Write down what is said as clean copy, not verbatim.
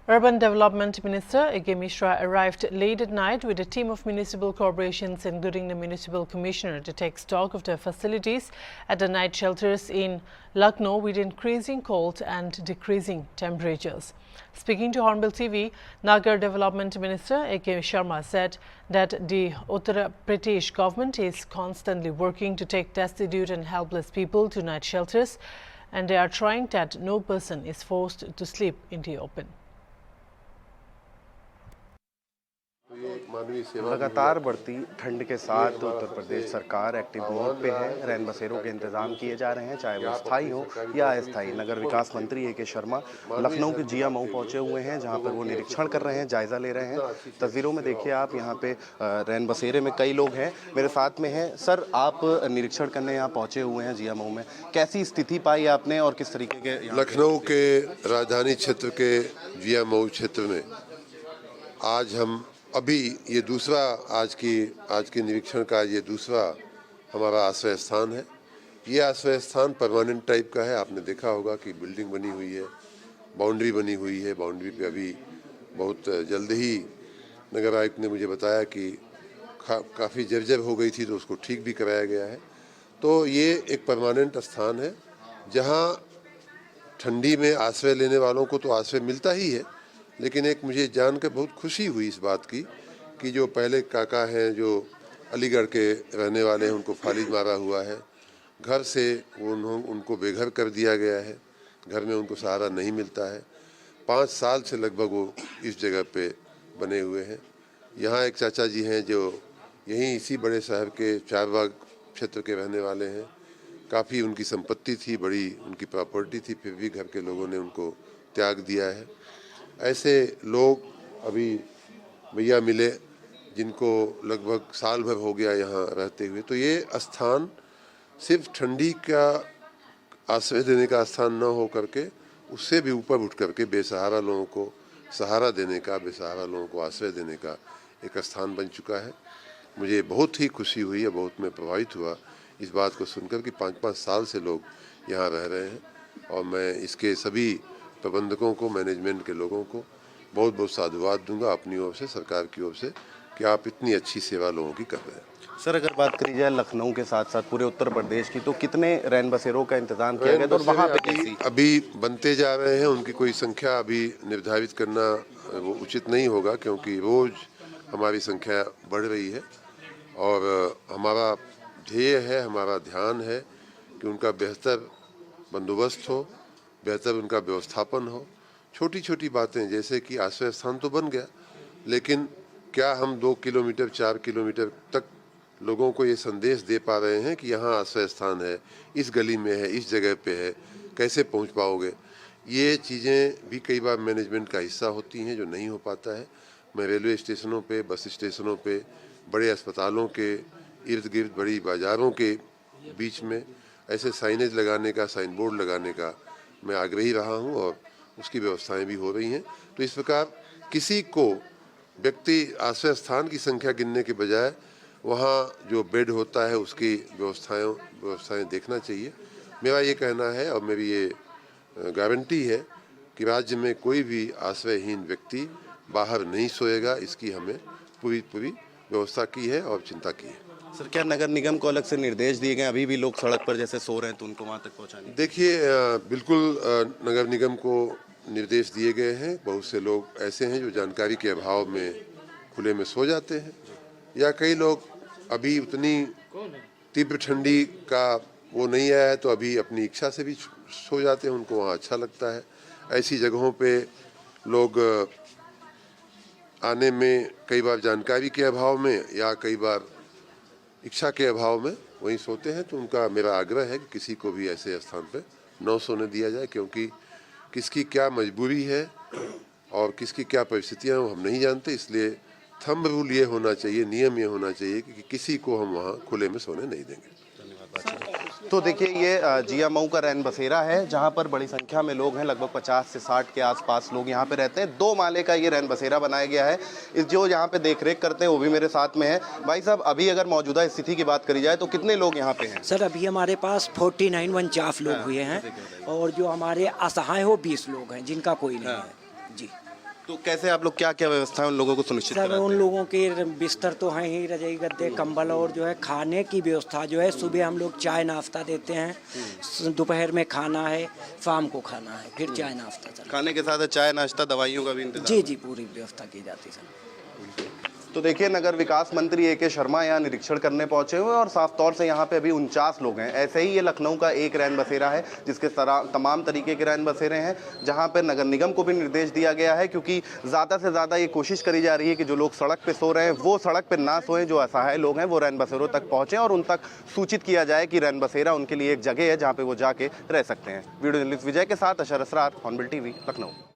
Urban Development Minister A.K. Mishra arrived late at night with a team of municipal corporations, including the municipal commissioner, to take stock of their facilities at the night shelters in Lucknow with increasing cold and decreasing temperatures. Speaking to Hornbill TV, Nagar Development Minister A.K. Sharma said that the Uttar Pradesh government is constantly working to take destitute and helpless people to night shelters, and they are trying that no person is forced to sleep in the open. लगातार बढ़ती ठंड के साथ उत्तर प्रदेश सरकार active mode पे है। रैन बसेरों के इंतजाम किए जा रहे हैं, चाहे वो स्थायी हो या अस्थायी। नगर विकास मंत्री ए.के. शर्मा लखनऊ के जिया मऊ पहुंचे हुए हैं, जहां पर वो निरीक्षण कर रहे हैं, जायजा ले रहे हैं। तस्वीरों में देखिए आप, यहां पे रैन बसेरे में कई लोग हैं, मेरे साथ में हैं। सर, आप निरीक्षण करने यहाँ पहुंचे हुए हैं जिया मऊ में, कैसी स्थिति पाई आपने और किस तरीके के? लखनऊ के राजधानी क्षेत्र के जिया मऊ क्षेत्र में आज हम अभी ये दूसरा आज की निरीक्षण का ये दूसरा हमारा आश्रय स्थान है। ये आश्रय स्थान परमानेंट टाइप का है। आपने देखा होगा कि बिल्डिंग बनी हुई है, बाउंड्री बनी हुई है। बाउंड्री पे अभी बहुत जल्द ही नगर आयुक्त ने मुझे बताया कि काफ़ी जर्जर हो गई थी, तो उसको ठीक भी कराया गया है। तो ये एक परमानेंट स्थान है जहाँ ठंडी में आश्रय लेने वालों को तो आश्रय मिलता ही है, लेकिन एक मुझे जानकर बहुत खुशी हुई इस बात की कि जो पहले काका हैं, जो अलीगढ़ के रहने वाले हैं, उनको फालिज मारा हुआ है, घर से उनको बेघर कर दिया गया है, घर में उनको सहारा नहीं मिलता है। 5 साल से लगभग वो इस जगह पे बने हुए हैं। यहाँ एक चाचा जी हैं जो यहीं इसी बड़े शहर के चारबाग क्षेत्र के रहने वाले हैं। काफ़ी उनकी संपत्ति थी, बड़ी उनकी प्रॉपर्टी थी, फिर भी घर के लोगों ने उनको त्याग दिया है। ऐसे लोग अभी भैया मिले जिनको लगभग साल भर हो गया यहाँ रहते हुए। तो ये स्थान सिर्फ ठंडी का आश्रय देने का स्थान न हो करके उससे भी ऊपर उठ करके बेसहारा लोगों को सहारा देने का, बेसहारा लोगों को आश्रय देने का एक स्थान बन चुका है। मुझे बहुत ही खुशी हुई है, बहुत मैं प्रभावित हुआ इस बात को सुनकर कि 5-5 साल से लोग यहाँ रह रहे हैं। और मैं इसके सभी प्रबंधकों को, मैनेजमेंट के लोगों को बहुत बहुत साधुवाद दूंगा अपनी ओर से, सरकार की ओर से, कि आप इतनी अच्छी सेवा लोगों की कर रहे हैं। सर, अगर बात करी जाए लखनऊ के साथ साथ पूरे उत्तर प्रदेश की, तो कितने रैन बसेरों का इंतजाम किया गया और वहाँ पे अभी बनते जा रहे हैं। उनकी कोई संख्या अभी निर्धारित करना वो उचित नहीं होगा, क्योंकि रोज हमारी संख्या बढ़ रही है और हमारा ध्येय है, हमारा ध्यान है कि उनका बेहतर बंदोबस्त हो, बेहतर उनका व्यवस्थापन हो। छोटी छोटी बातें जैसे कि आश्रय स्थान तो बन गया, लेकिन क्या हम 2 किलोमीटर 4 किलोमीटर तक लोगों को ये संदेश दे पा रहे हैं कि यहाँ आश्रय स्थान है, इस गली में है, इस जगह पे है, कैसे पहुँच पाओगे? ये चीज़ें भी कई बार मैनेजमेंट का हिस्सा होती हैं जो नहीं हो पाता है। मैं रेलवे स्टेशनों पे, बस स्टेशनों पे, बड़े अस्पतालों के इर्द गिर्द, बड़ी बाज़ारों के बीच में ऐसे साइनेज लगाने का, साइन बोर्ड लगाने का मैं आग्रही रहा हूं और उसकी व्यवस्थाएं भी हो रही हैं। तो इस प्रकार किसी को व्यक्ति आश्रय स्थान की संख्या गिनने के बजाय वहाँ जो बेड होता है उसकी व्यवस्थाएं देखना चाहिए। मेरा ये कहना है और मेरी ये गारंटी है कि राज्य में कोई भी आश्रयहीन व्यक्ति बाहर नहीं सोएगा। इसकी हमें पूरी व्यवस्था की है और चिंता की है। सर, क्या नगर निगम को अलग से निर्देश दिए गए? अभी भी लोग सड़क पर जैसे सो रहे हैं, तो उनको वहाँ तक पहुँचाने? देखिए, बिल्कुल नगर निगम को निर्देश दिए गए हैं। बहुत से लोग ऐसे हैं जो जानकारी के अभाव में खुले में सो जाते हैं, या कई लोग अभी उतनी तीव्र ठंडी का वो नहीं आया है तो अभी अपनी इच्छा से भी सो जाते हैं, उनको वहाँ अच्छा लगता है। ऐसी जगहों पे लोग आने में कई बार जानकारी के अभाव में या कई बार इच्छा के अभाव में वहीं सोते हैं। तो उनका मेरा आग्रह है कि किसी को भी ऐसे स्थान पे न सोने दिया जाए, क्योंकि किसकी क्या मजबूरी है और किसकी क्या परिस्थितियां वो हम नहीं जानते। इसलिए थंब रूल ये होना चाहिए, नियम ये होना चाहिए कि किसी को हम वहाँ खुले में सोने नहीं देंगे। तो देखिए, ये जिया मऊ का रैन बसेरा है, जहां पर बड़ी संख्या में लोग हैं, लगभग 50 से 60 के आसपास लोग यहां पे रहते हैं। 2 माले का ये रैन बसेरा बनाया गया है। इस जो यहाँ पे देखरेख करते हैं वो भी मेरे साथ में है। भाई साहब, अभी अगर मौजूदा स्थिति की बात करी जाए तो कितने लोग यहाँ पे हैं? सर, अभी हमारे पास 49 लोग हुए हैं और जो हमारे असहाय हो 20 लोग हैं जिनका कोई नहीं है जी। तो कैसे आप लोग क्या क्या व्यवस्था है उन लोगों को सुनिश्चित सर कराते उन हैं? लोगों के बिस्तर तो हैं ही, रजाई गद्दे कंबल, और जो है खाने की व्यवस्था जो है, सुबह हम लोग चाय नाश्ता देते हैं, दोपहर में खाना है, शाम को खाना है, फिर चाय नाश्ता चलता खाने के साथ चाय नाश्ता दवाइयों का भी है। इंतजाम जी है? जी, पूरी व्यवस्था की जाती है सर। तो देखिए, नगर विकास मंत्री ए.के. शर्मा यहाँ निरीक्षण करने पहुंचे हुए और साफ तौर से यहाँ पे अभी 49 लोग हैं। ऐसे ही ये लखनऊ का एक रैन बसेरा है जिसके तमाम तरीके के रैन बसेरे हैं, जहाँ पे नगर निगम को भी निर्देश दिया गया है, क्योंकि ज़्यादा से ज़्यादा ये कोशिश करी जा रही है कि जो लोग सड़क पे सो रहे हैं वो सड़क पे ना सोएं, जो असहाय लोग हैं वो रैन बसेरों तक पहुँचें और उन तक सूचित किया जाए कि रैन बसेरा उनके लिए एक जगह है जहाँ पे वो जाके रह सकते हैं। वीडियो जर्नलिस्ट विजय के साथ अशर असरार, हॉर्नबिल टीवी, लखनऊ।